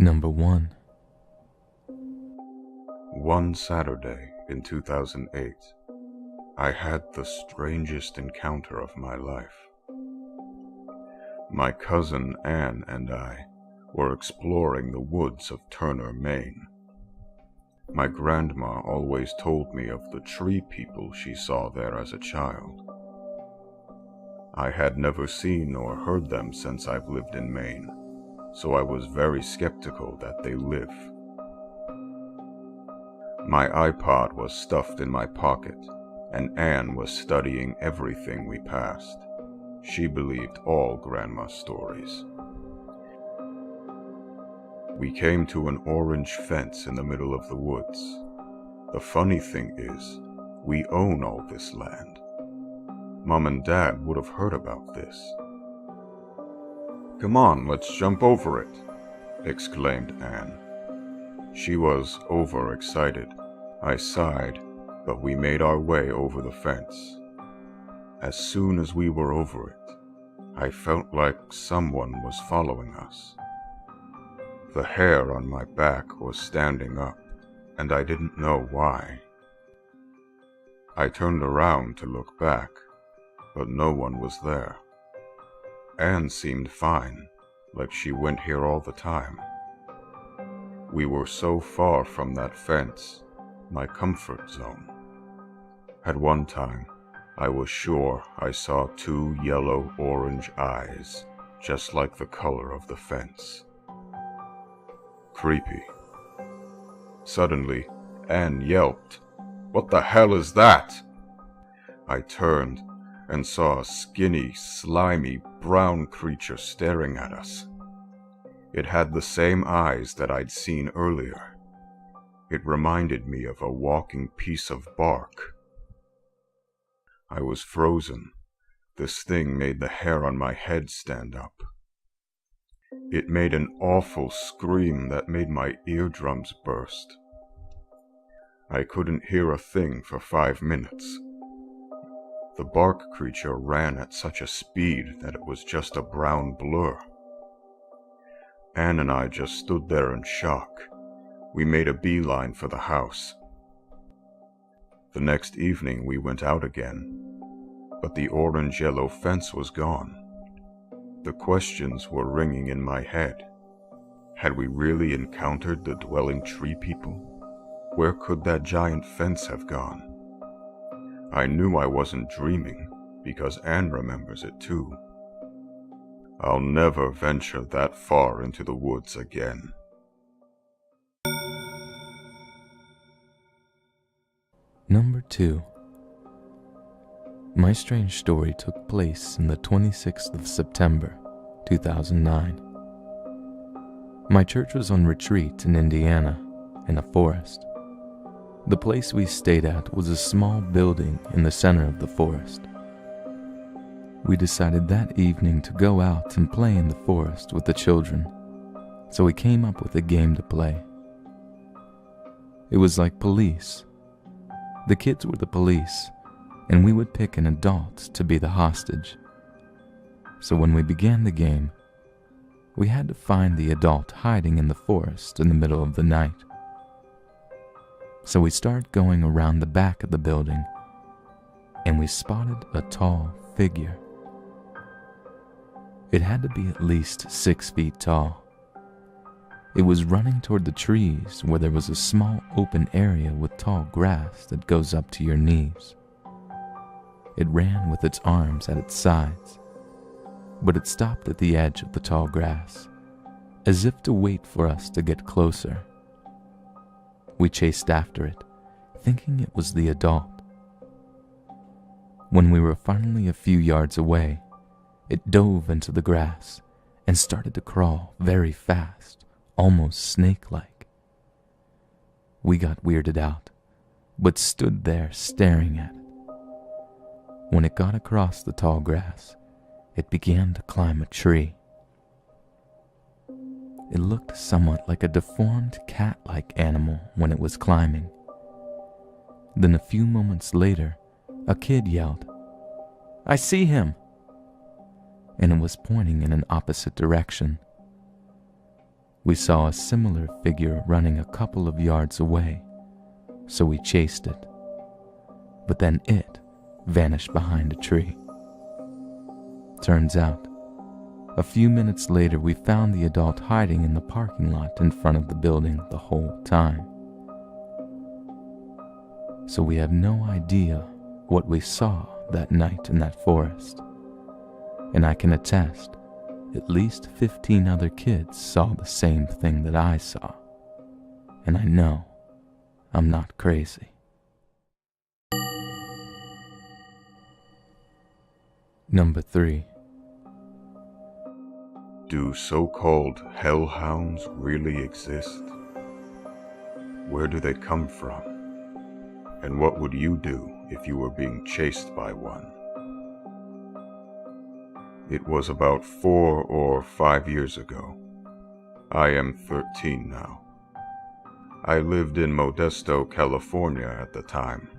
Number 1. One Saturday in 2008, I had the strangest encounter of my life. My cousin Anne and I were exploring the woods of Turner, Maine. My grandma always told me of the tree people she saw there as a child. I had never seen or heard them since I've lived in Maine, so I was very skeptical that they live. My iPod was stuffed in my pocket, and Anne was studying everything we passed. She believed all Grandma's stories. We came to an orange fence in the middle of the woods. The funny thing is, we own all this land. Mom and Dad would have heard about this. "Come on, let's jump over it," exclaimed Anne. She was overexcited. I sighed, but we made our way over the fence. As soon as we were over it, I felt like someone was following us. The hair on my back was standing up, and I didn't know why. I turned around to look back, but no one was there. Anne seemed fine, like she went here all the time. We were so far from that fence, my comfort zone. At one time, I was sure I saw two yellow-orange eyes, just like the color of the fence. Creepy. Suddenly, Anne yelped, "What the hell is that?" I turned and saw a skinny, slimy, brown creature staring at us. It had the same eyes that I'd seen earlier. It reminded me of a walking piece of bark. I was frozen. This thing made the hair on my head stand up. It made an awful scream that made my eardrums burst. I couldn't hear a thing for 5 minutes. The bark creature ran at such a speed that it was just a brown blur. Anne and I just stood there in shock. We made a beeline for the house. The next evening we went out again, but the orange-yellow fence was gone. The questions were ringing in my head. Had we really encountered the dwelling tree people? Where could that giant fence have gone? I knew I wasn't dreaming, because Anne remembers it too. I'll never venture that far into the woods again. Number 2. My strange story took place on the 26th of September, 2009. My church was on retreat in Indiana, in a forest. The place we stayed at was a small building in the center of the forest. We decided that evening to go out and play in the forest with the children, so we came up with a game to play. It was like police. The kids were the police, and we would pick an adult to be the hostage. So when we began the game, we had to find the adult hiding in the forest in the middle of the night. So we started going around the back of the building, and we spotted a tall figure. It had to be at least 6 feet tall. It was running toward the trees where there was a small open area with tall grass that goes up to your knees. It ran with its arms at its sides, but it stopped at the edge of the tall grass, as if to wait for us to get closer. We chased after it, thinking it was the adult. When we were finally a few yards away, it dove into the grass and started to crawl very fast, almost snake-like. We got weirded out, but stood there staring at it. When it got across the tall grass, it began to climb a tree. It looked somewhat like a deformed cat-like animal when it was climbing. Then a few moments later, a kid yelled, "I see him!" And it was pointing in an opposite direction. We saw a similar figure running a couple of yards away, so we chased it. But then it vanished behind a tree. Turns out, a few minutes later we found the adult hiding in the parking lot in front of the building the whole time. So we have no idea what we saw that night in that forest. And I can attest, at least 15 other kids saw the same thing that I saw. And I know I'm not crazy. Number 3. Do so-called hellhounds really exist? Where do they come from? And what would you do if you were being chased by one? It was about 4 or 5 years ago. I am 13 now. I lived in Modesto, California at the time.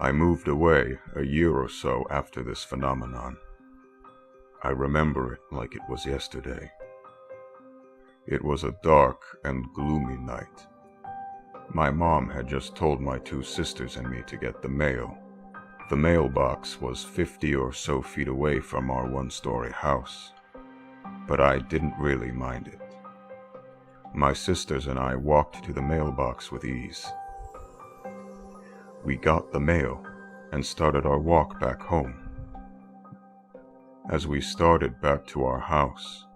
I moved away a year or so after this phenomenon. I remember it like it was yesterday. It was a dark and gloomy night. My mom had just told my 2 sisters and me to get the mail. The mailbox was 50 or so feet away from our 1-story house, but I didn't really mind it. My sisters and I walked to the mailbox with ease. We got the mail and started our walk back home. As we started back to our house,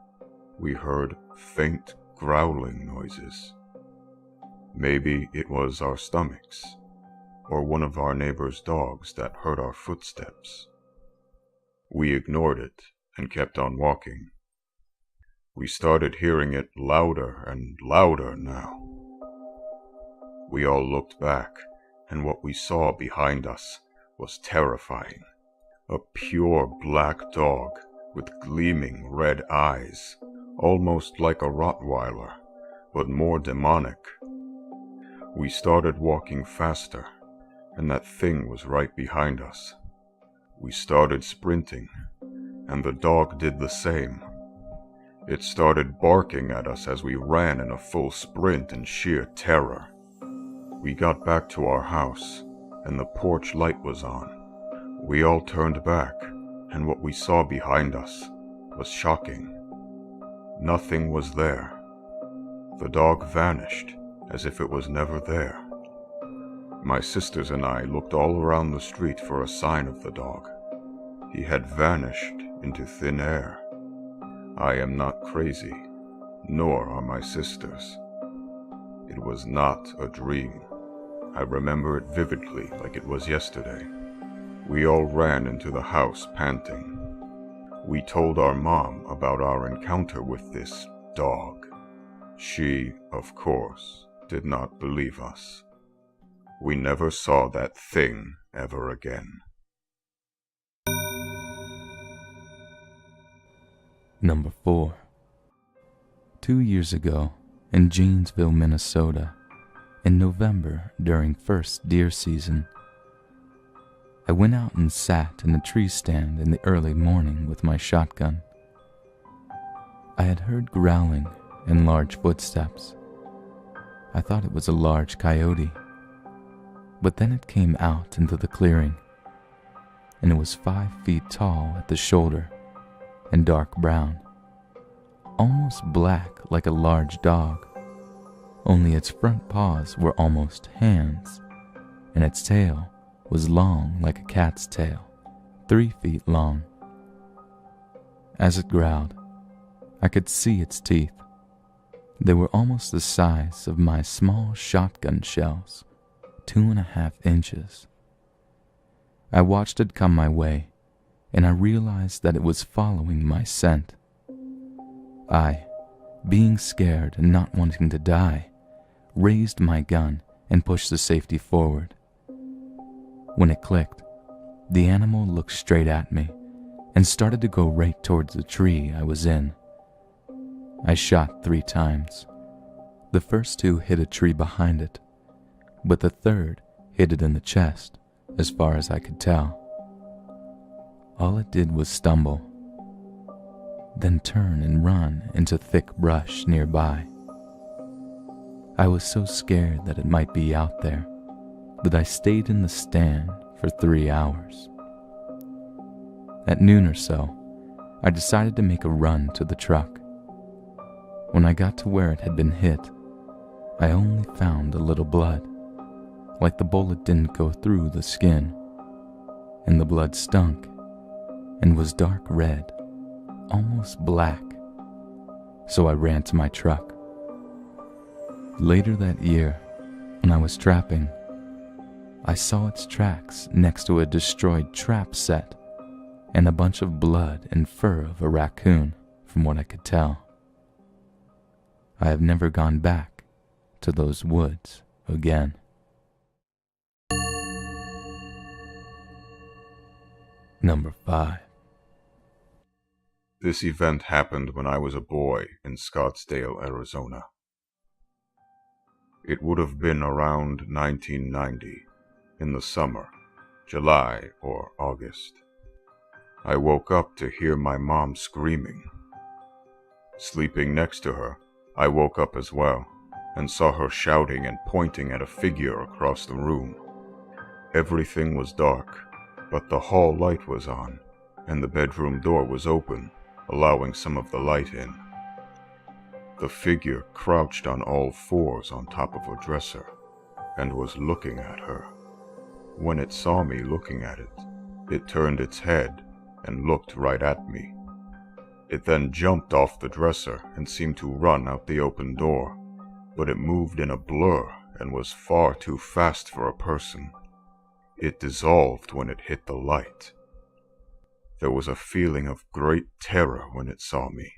we heard faint growling noises. Maybe it was our stomachs, or one of our neighbor's dogs that heard our footsteps. We ignored it and kept on walking. We started hearing it louder and louder now. We all looked back, and what we saw behind us was terrifying. A pure black dog with gleaming red eyes, almost like a Rottweiler, but more demonic. We started walking faster, and that thing was right behind us. We started sprinting, and the dog did the same. It started barking at us as we ran in a full sprint in sheer terror. We got back to our house, and the porch light was on. We all turned back, and what we saw behind us was shocking. Nothing was there. The dog vanished as if it was never there. My sisters and I looked all around the street for a sign of the dog. He had vanished into thin air. I am not crazy, nor are my sisters. It was not a dream. I remember it vividly like it was yesterday. We all ran into the house panting. We told our mom about our encounter with this dog. She, of course, did not believe us. We never saw that thing ever again. Number 4. 2 years ago, in Janesville, Minnesota, in November during first deer season, I went out and sat in a tree stand in the early morning with my shotgun. I had heard growling and large footsteps. I thought it was a large coyote, but then it came out into the clearing, and it was 5 feet tall at the shoulder and dark brown, almost black like a large dog, only its front paws were almost hands, and its tail was long like a cat's tail, 3 feet long. As it growled, I could see its teeth. They were almost the size of my small shotgun shells, 2.5 inches. I watched it come my way, and I realized that it was following my scent. I, being scared and not wanting to die, raised my gun and pushed the safety forward. When it clicked, the animal looked straight at me and started to go right towards the tree I was in. I shot 3 times. The first 2 hit a tree behind it, but the third hit it in the chest, as far as I could tell. All it did was stumble. then turn and run into thick brush nearby. I was so scared that it might be out there that I stayed in the stand for 3 hours. At noon or so, I decided to make a run to the truck. When I got to where it had been hit, I only found a little blood, like the bullet didn't go through the skin, and the blood stunk and was dark red, almost black. So I ran to my truck. Later that year, when I was trapping, I saw its tracks next to a destroyed trap set and a bunch of blood and fur of a raccoon, from what I could tell. I have never gone back to those woods again. Number 5. This event happened when I was a boy in Scottsdale, Arizona. It would have been around 1990, in the summer, July or August. I woke up to hear my mom screaming. Sleeping next to her, I woke up as well and saw her shouting and pointing at a figure across the room. Everything was dark, but the hall light was on, and the bedroom door was open, allowing some of the light in. The figure crouched on all fours on top of a dresser and was looking at her. When it saw me looking at it, it turned its head and looked right at me. It then jumped off the dresser and seemed to run out the open door, but it moved in a blur and was far too fast for a person. It dissolved when it hit the light. There was a feeling of great terror when it saw me.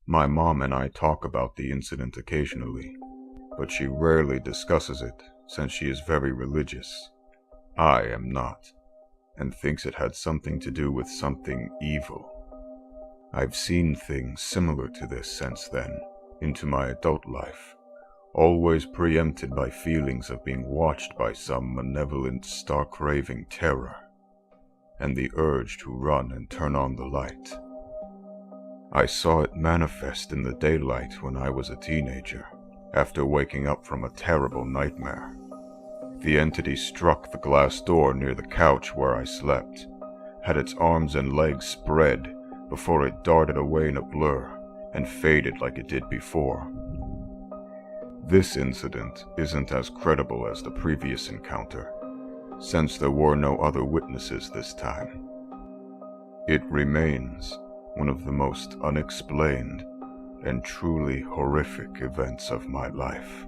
My mom and I talk about the incident occasionally, but she rarely discusses it since she is very religious. I am not, and thinks it had something to do with something evil. I've seen things similar to this since then, into my adult life, always preempted by feelings of being watched by some malevolent, star-craving terror, and the urge to run and turn on the light. I saw it manifest in the daylight when I was a teenager, after waking up from a terrible nightmare. The entity struck the glass door near the couch where I slept, had its arms and legs spread before it darted away in a blur and faded like it did before. This incident isn't as credible as the previous encounter, since there were no other witnesses this time. It remains one of the most unexplained and truly horrific events of my life.